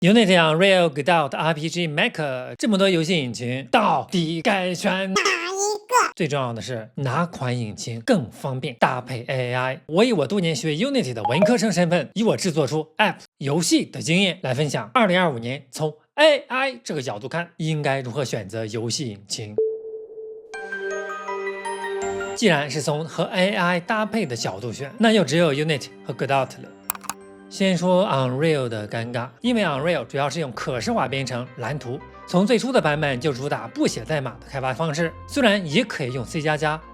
Unity、Unreal、Godot、RPG、Maker 这么多游戏引擎，到底该选哪一个？最重要的是，哪款引擎更方便搭配 AI？ 我以我多年学 Unity 的文科生身份，以我制作出 App 游戏的经验来分享2025年从 AI 这个角度看，应该如何选择游戏引擎。既然是从和 AI 搭配的角度选，那就只有 Unity 和 Godot 了。先说 Unreal 的尴尬，因为 Unreal 主要是用可视化编程蓝图，从最初的版本就主打不写代码的开发方式。虽然也可以用 C++，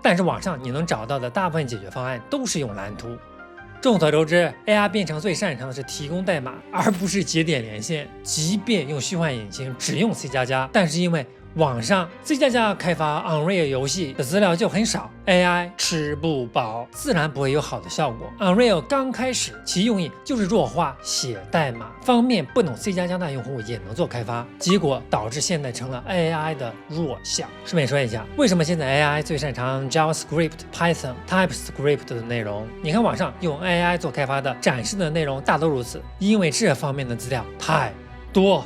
但是网上你能找到的大部分解决方案都是用蓝图。众所周知 ，AI 编程最擅长的是提供代码，而不是节点连线。即便用虚幻引擎只用 C++，但是因为网上 C++ 开发 Unreal 游戏的资料就很少 ，AI 吃不饱，自然不会有好的效果。Unreal 刚开始其用意就是弱化写代码，方便不懂 C++ 的用户也能做开发，结果导致现在成了 AI 的弱项。顺便说一下，为什么现在 AI 最擅长 JavaScript、Python、TypeScript 的内容？你看网上用 AI 做开发的展示的内容大都如此，因为这方面的资料太多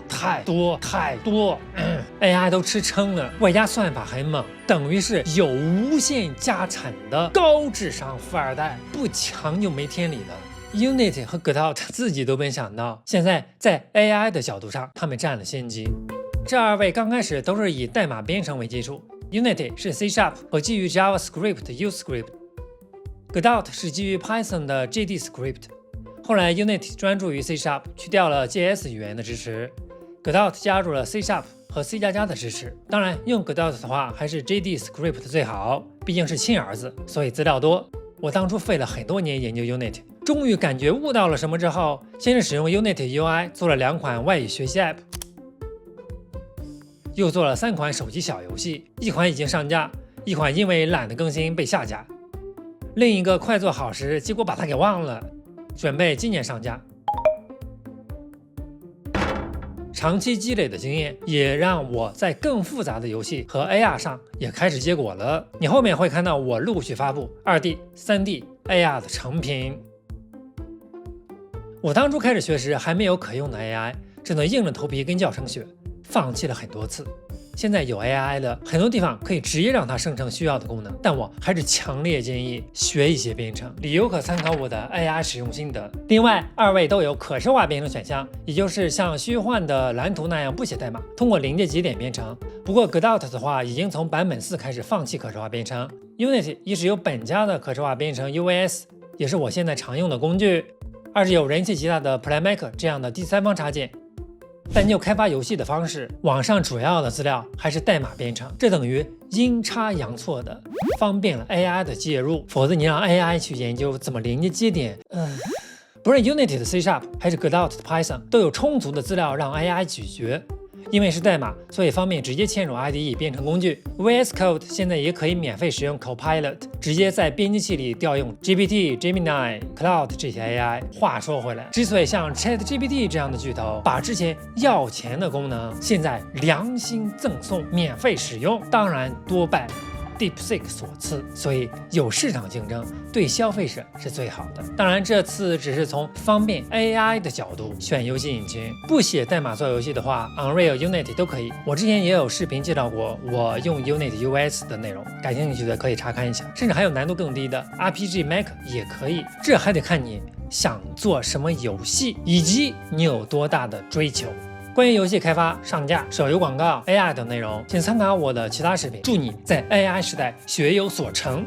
，AI 都吃撑了，外加算法很猛，等于是有无限家产的高智商富二代，不强就没天理了。Unity 和 Godot 自己都没想到，现在在 AI 的角度上，他们占了先机。这二位刚开始都是以代码编程为基础 ，Unity 是 C# 和基于 JavaScript 的 UScript，Godot 是基于 Python 的 JDScript。后来 Unity 专注于 C#， 去掉了 JS 语言的支持 ，Godot 加入了 C# 和 C++ 的支持。当然，用 Godot 的话，还是 JDScript 最好，毕竟是亲儿子，所以资料多。我当初费了很多年研究 Unity， 终于感觉悟到了什么之后，先是使用 Unity UI 做了2款外语学习 App， 又做了3款手机小游戏，一款已经上架，一款因为懒得更新被下架，另一个快做好时，结果把它给忘了。准备今年上架。长期积累的经验也让我在更复杂的游戏和 AR 上也开始结果了。你后面会看到我陆续发布 2D、3D、AR 的成品。我当初开始学时还没有可用的 AI， 只能硬着头皮跟教程学，放弃了很多次。现在有 AI 了，很多地方可以直接让它生成需要的功能，但我还是强烈建议学一些编程，理由可参考我的 AI 使用心得。另外，二位都有可视化编程选项，也就是像虚幻的蓝图那样不写代码，通过临界节点编程。不过 Godot 的话，已经从版本4开始放弃可视化编程。Unity 一是有本家的可视化编程 UVS， 也是我现在常用的工具；二是有人气极大的 Playmaker 这样的第三方插件。但就开发游戏的方式，网上主要的资料还是代码编程，这等于阴差阳错的方便了 AI 的介入。否则你让 AI 去研究怎么连接节点，不论 Unity 的 C# 还是 Godot 的 Python， 都有充足的资料让 AI 咀嚼。因为是代码，所以方便直接嵌入 IDE 编程工具。VS Code 现在也可以免费使用 Copilot， 直接在编辑器里调用 GPT、Gemini、Cloud 这些 AI。话说回来，之所以像 ChatGPT 这样的巨头把之前要钱的功能，现在良心赠送免费使用，当然多拜DeepSeek 所赐，所以有市场竞争对消费者是最好的。当然，这次只是从方便 AI 的角度选游戏引擎，不写代码做游戏的话 ，Unreal、Unity 都可以。我之前也有视频介绍过我用 Unity US 的内容，感兴趣的可以查看一下。甚至还有难度更低的 RPG、Maker 也可以，这还得看你想做什么游戏，以及你有多大的追求。关于游戏开发、上架、手游广告、AI 等内容，请参考我的其他视频。祝你在 AI 时代学有所成。